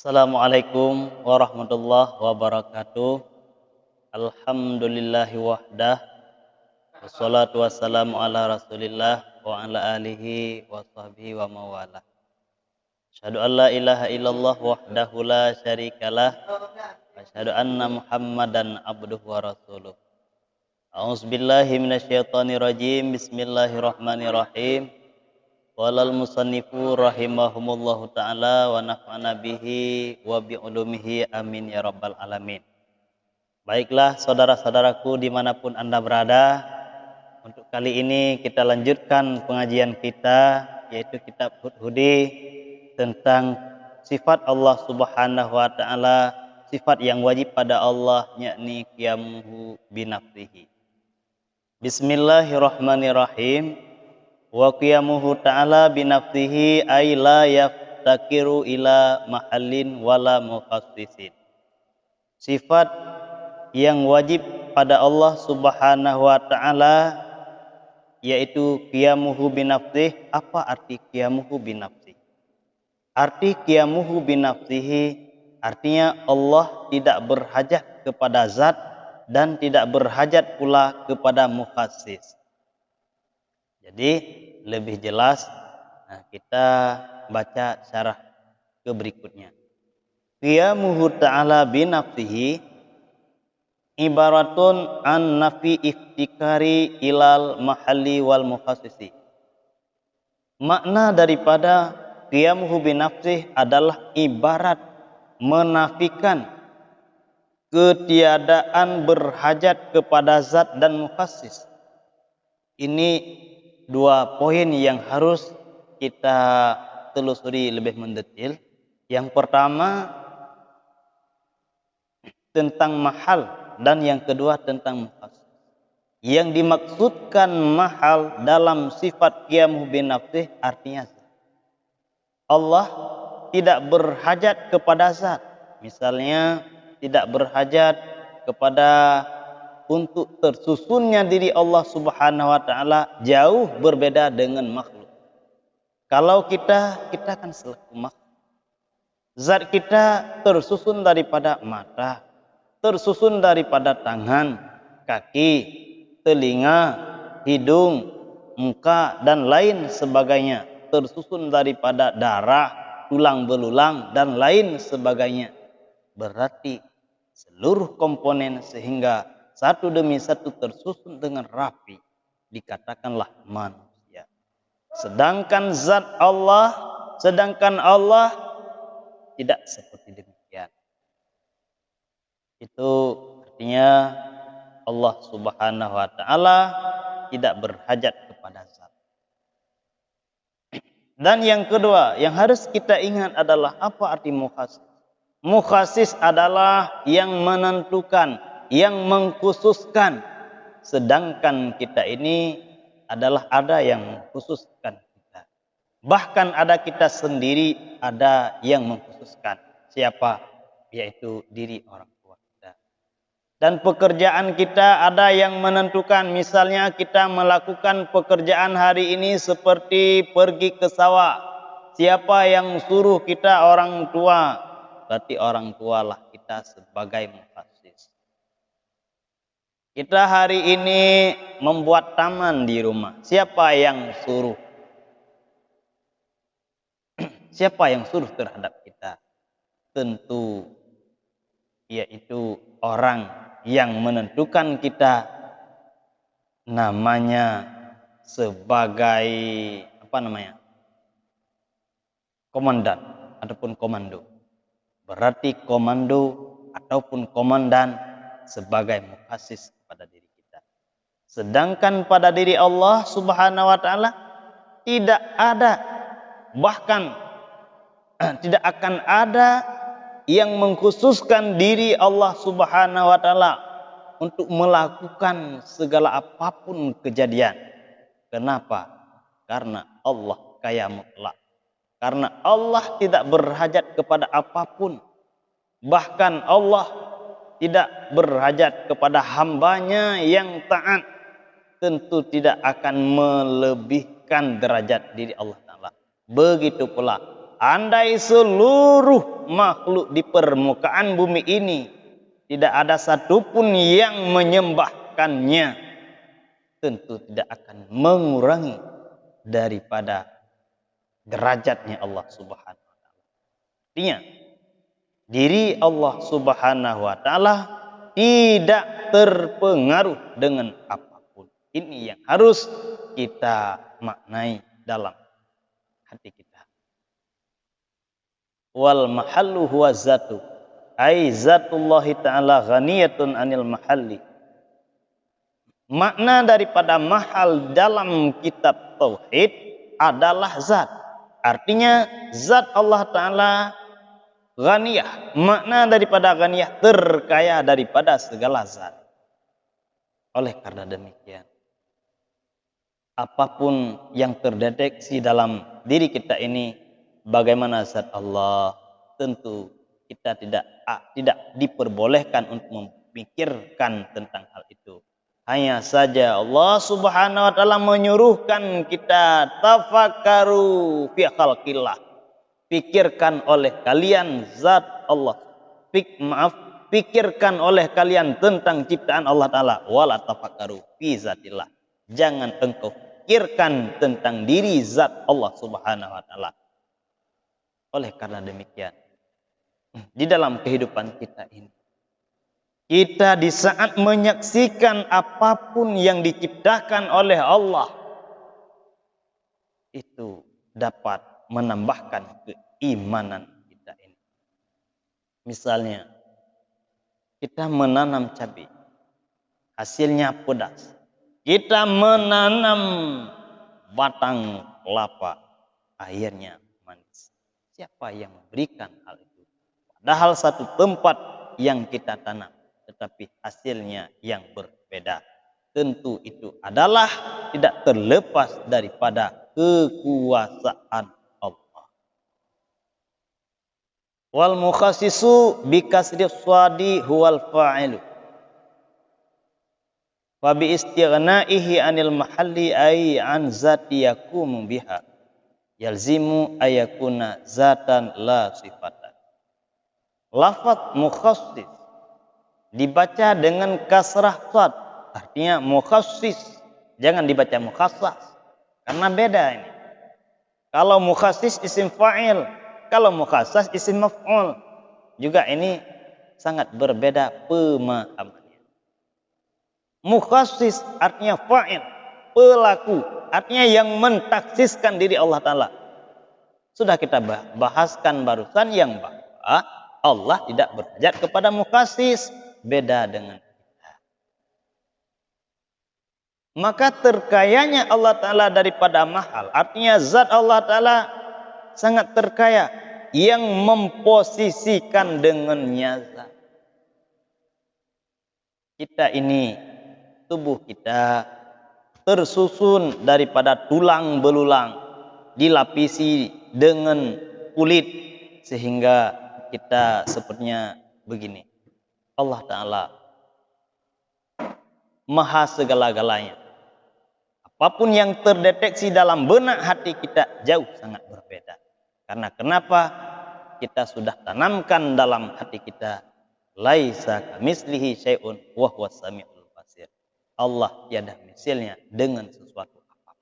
Assalamualaikum warahmatullahi wabarakatuh. Alhamdulillahi wahdah. Wassalatu wassalamu ala rasulillah wa ala alihi wa sahbihi wa mawalah. Asyhadu an la ilaha illallah wahdahu la syarikalah. Asyhadu anna muhammadan abduhu wa rasuluh. A'udzubillahi minasyaitonir rajim. Bismillahirrahmanirrahim. Walal musannifu rahimahumullahu ta'ala wa nafa'ana bihi wa bi'ulumihi amin ya rabbal alamin. Baiklah saudara-saudaraku dimanapun Anda berada, untuk kali ini kita lanjutkan pengajian kita, yaitu kitab Hudhudi tentang sifat Allah subhanahu wa ta'ala, sifat yang wajib pada Allah, yakni qiyamuhu binafsihi. Bismillahirrahmanirrahim. Wa qiyamuhu ta'ala binafsihi ay la yaftakiru ila mahallin wala mukhassisin. Sifat yang wajib pada Allah subhanahu wa ta'ala yaitu qiyamuhu binafsihi. Apa arti qiyamuhu binafsihi? Arti qiyamuhu binafsihi artinya Allah tidak berhajat kepada zat dan tidak berhajat pula kepada mukhassis. Jadi lebih jelas, kita baca syarah ke berikutnya. Qiyamuhu ta'ala binafsihi ibaratun an nafi iftikari ilal mahalli wal mukhassisi. Makna daripada qiyamuhu binafsihi adalah ibarat menafikan ketiadaan berhajat kepada zat dan mukhassis. Ini dua poin yang harus kita telusuri lebih mendetail. Yang pertama tentang mahal dan yang kedua tentang mukhassis. Yang dimaksudkan mahal dalam sifat qiyamuhu binafsihi artinya Allah tidak berhajat kepada zat. Misalnya tidak berhajat kepada untuk tersusunnya diri Allah subhanahu wa ta'ala jauh berbeda dengan makhluk. Kalau kita kan selaku makhluk. Zat kita tersusun daripada mata, tersusun daripada tangan, kaki, telinga, hidung, muka, dan lain sebagainya. Tersusun daripada darah, tulang belulang, dan lain sebagainya. Berarti seluruh komponen sehingga satu demi satu tersusun dengan rapi, dikatakanlah manusia. Sedangkan Allah tidak seperti demikian. Itu artinya Allah subhanahu wa ta'ala tidak berhajat kepada zat. Dan yang kedua yang harus kita ingat adalah apa arti mukhassis. Mukhassis adalah yang menentukan, yang mengkhususkan, sedangkan kita ini adalah ada yang mengkhususkan kita. Bahkan ada kita sendiri ada yang mengkhususkan. Siapa? Yaitu diri orang tua kita. Dan pekerjaan kita ada yang menentukan. Misalnya kita melakukan pekerjaan hari ini seperti pergi ke sawah. Siapa yang suruh kita? Orang tua. Berarti orang tualah kita sebagai mukhassis. Kita hari ini membuat taman di rumah. Siapa yang suruh? Siapa yang suruh terhadap kita? Tentu yaitu orang yang menentukan kita, namanya sebagai komandan ataupun komando. Berarti komando ataupun komandan sebagai mukhassis pada diri kita. Sedangkan pada diri Allah subhanahu wa ta'ala tidak ada, bahkan tidak akan ada yang mengkhususkan diri Allah subhanahu wa ta'ala untuk melakukan segala apapun kejadian. Kenapa? Karena Allah kaya mutlak. Karena Allah tidak berhajat kepada apapun. Bahkan Allah tidak berhajat kepada hambanya yang taat. Tentu tidak akan melebihkan derajat diri Allah Ta'ala. Begitu pula andai seluruh makhluk di permukaan bumi ini tidak ada satupun yang menyembahkannya, tentu tidak akan mengurangi daripada derajatnya Allah Subhanahu wa taala. Artinya, diri Allah Subhanahu wa taala tidak terpengaruh dengan apapun. Ini yang harus kita maknai dalam hati kita. Wal mahallu huwa zatu, ai zatullahi ta'ala ghaniyatun anil mahalli. Makna daripada mahal dalam kitab tauhid adalah zat. Artinya zat Allah Ta'ala ghaniyah. Makna daripada ghaniyah terkaya daripada segala zat. Oleh karena demikian, apapun yang terdeteksi dalam diri kita ini, bagaimana zat Allah, tentu kita tidak diperbolehkan untuk memikirkan tentang hal itu. Hanya saja Allah Subhanahu wa taala menyuruhkan kita tafakkaru fi khalqillah. Pikirkan oleh kalian zat Allah. Pikirkan oleh kalian tentang ciptaan Allah taala, wala tafakkaru fi zatillah. Jangan engkau pikirkan tentang diri zat Allah Subhanahu wa taala. Oleh karena demikian, di dalam kehidupan kita ini, kita di saat menyaksikan apapun yang diciptakan oleh Allah, itu dapat menambahkan keimanan kita ini. Misalnya, kita menanam cabai, hasilnya pedas. Kita menanam batang kelapa, akhirnya manis. Siapa yang memberikan hal itu? Padahal satu tempat yang kita tanam, tetapi hasilnya yang berbeda. Tentu itu adalah tidak terlepas daripada kekuasaan Allah. Wal mukhassisu bi kasri shadi huwal fa'ilu. Wa bi istighnaihi anil mahalli ay an zati yakumu biha. Yalzimu ayakuna zatan la sifatan. Lafaz mukhassis dibaca dengan kasrah sad, artinya mukhassis. Jangan dibaca mukhassas, karena beda ini. Kalau mukhassis isim fa'il, kalau mukhassas isim maf'ul. Juga ini sangat berbeda pemahamannya. Mukhassis artinya fa'il, pelaku, artinya yang mentaksiskan diri Allah Ta'ala. Sudah kita bahaskan barusan yang bahwa Allah tidak berhajat kepada mukhassis, beda dengan kita. Maka terkayanya Allah Ta'ala daripada mahal, artinya zat Allah Ta'ala sangat terkaya, yang memposisikan dengannya zat. Kita ini, tubuh kita tersusun daripada tulang belulang, dilapisi dengan kulit, sehingga kita sepertinya begini. Allah Ta'ala maha segala-galanya. Apapun yang terdeteksi dalam benak hati kita jauh sangat berbeda. Karena kenapa? Kita sudah tanamkan dalam hati kita, laisa kamitslihi syai'un wa huwas samiul basir. Allah tiada misalnya dengan sesuatu apapun.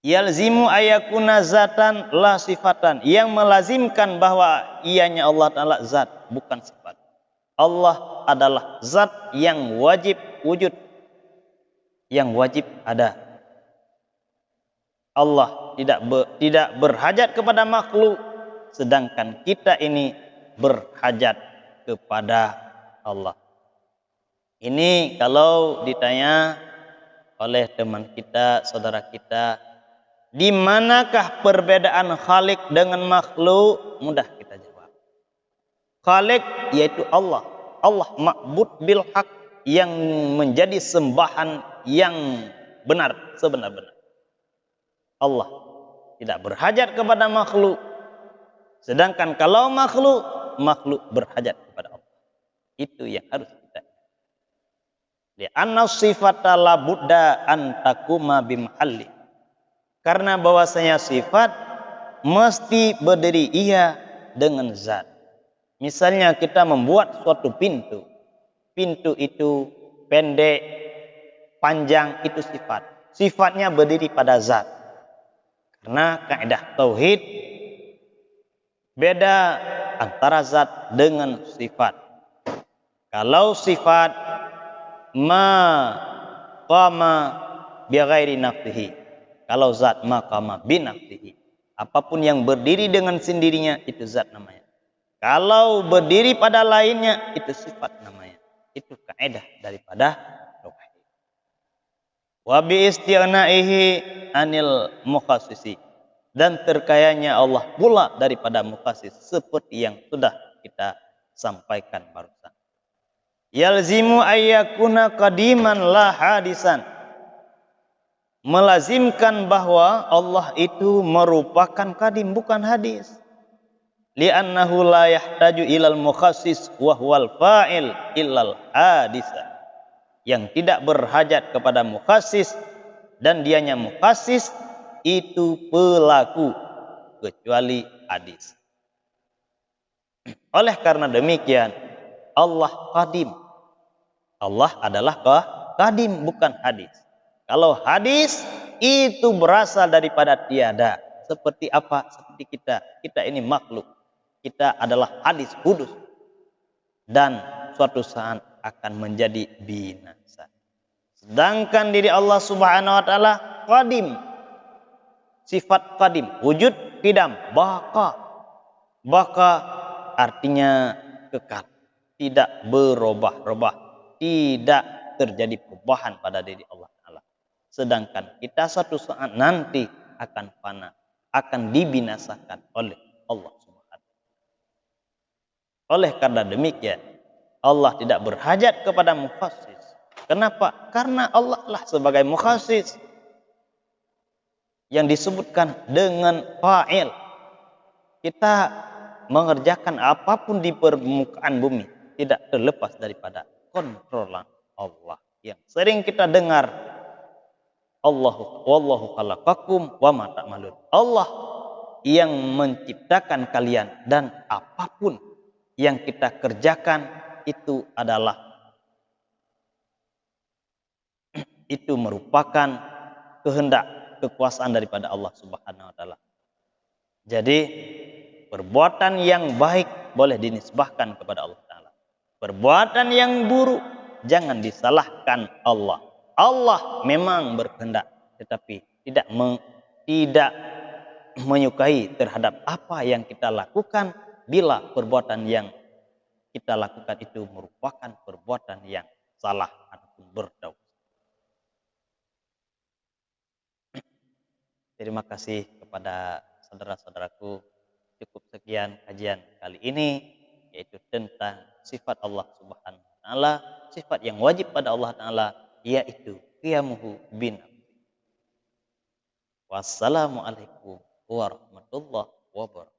Yalzimu ayakuna zatan la sifatan, yang melazimkan bahwa ianya Allah Ta'ala zat, bukan sifat. Allah adalah zat yang wajib wujud, yang wajib ada. Allah tidak berhajat kepada makhluk, sedangkan kita ini berhajat kepada Allah. Ini kalau ditanya oleh teman kita, saudara kita, di manakah perbedaan Khalik dengan makhluk? Mudah kita jawab. Khalik yaitu Allah. Allah ma'bud bil haq, yang menjadi sembahan yang benar, sebenar-benar. Allah tidak berhajat kepada makhluk. Sedangkan kalau makhluk berhajat kepada Allah. Itu yang harus kita. Li'anna sifata la budda an takuma bimahalli. Karena bahwasanya sifat mesti berdiri ia dengan zat. Misalnya kita membuat suatu pintu. Pintu itu pendek, panjang, itu sifat. Sifatnya berdiri pada zat. Karena kaidah tauhid beda antara zat dengan sifat. Kalau sifat ma qama bi ghairi nafsihi. Kalau zat ma qama bi nafsihi. Apapun yang berdiri dengan sendirinya itu zat namanya. Kalau berdiri pada lainnya itu sifat namanya. Itu kaidah daripada tauhid. Wa bi istighnaihi anil mukhassisi. Dan terkayanya Allah pula daripada mukhasis seperti yang sudah kita sampaikan barusan. Yalzimu ayyakuna qadiman la hadisan. Melazimkan bahwa Allah itu merupakan qadim, bukan hadis. Li'annahu la yahtaju ilal mukhassis wa huwal fa'il illal hadisa. Yang tidak berhajat kepada mukhassis dan dianya mukhassis itu pelaku kecuali hadis. Oleh karena demikian Allah qadim. Allah adalah qadim, bukan hadis. Kalau hadis itu berasal daripada tiada. Seperti apa? Seperti kita. Kita ini makhluk. Kita adalah hadis kudus. Dan suatu saat akan menjadi binasa. Sedangkan diri Allah Subhanahu wa taala qadim. Sifat qadim, wujud qidam, baqa. Baqa artinya kekal, tidak berubah-ubah, tidak terjadi perubahan pada diri Allah taala. Sedangkan kita suatu saat nanti akan fana, akan dibinasakan oleh Allah Subhanahu. Oleh karena demikian, Allah tidak berhajat kepada mukhassis. Kenapa? Karena Allah lah sebagai mukhassis yang disebutkan dengan fa'il. Kita mengerjakan apapun di permukaan bumi tidak terlepas daripada kontrolan Allah. Yang sering kita dengar, wallahu khalaqakum wa ma ta'malun. Allah yang menciptakan kalian dan apapun yang kita kerjakan itu merupakan kehendak kekuasaan daripada Allah Subhanahu wa taala. Jadi perbuatan yang baik boleh dinisbahkan kepada Allah taala. Perbuatan yang buruk jangan disalahkan Allah. Allah memang berkehendak tetapi tidak menyukai terhadap apa yang kita lakukan bila perbuatan yang kita lakukan itu merupakan perbuatan yang salah ataupun berdosa. Terima kasih kepada saudara-saudaraku. Cukup sekian kajian kali ini, yaitu tentang sifat Allah Subhanahu wa taala, sifat yang wajib pada Allah taala, yaitu qiyamuhu bin. Wassalamualaikum warahmatullahi wabarakatuh.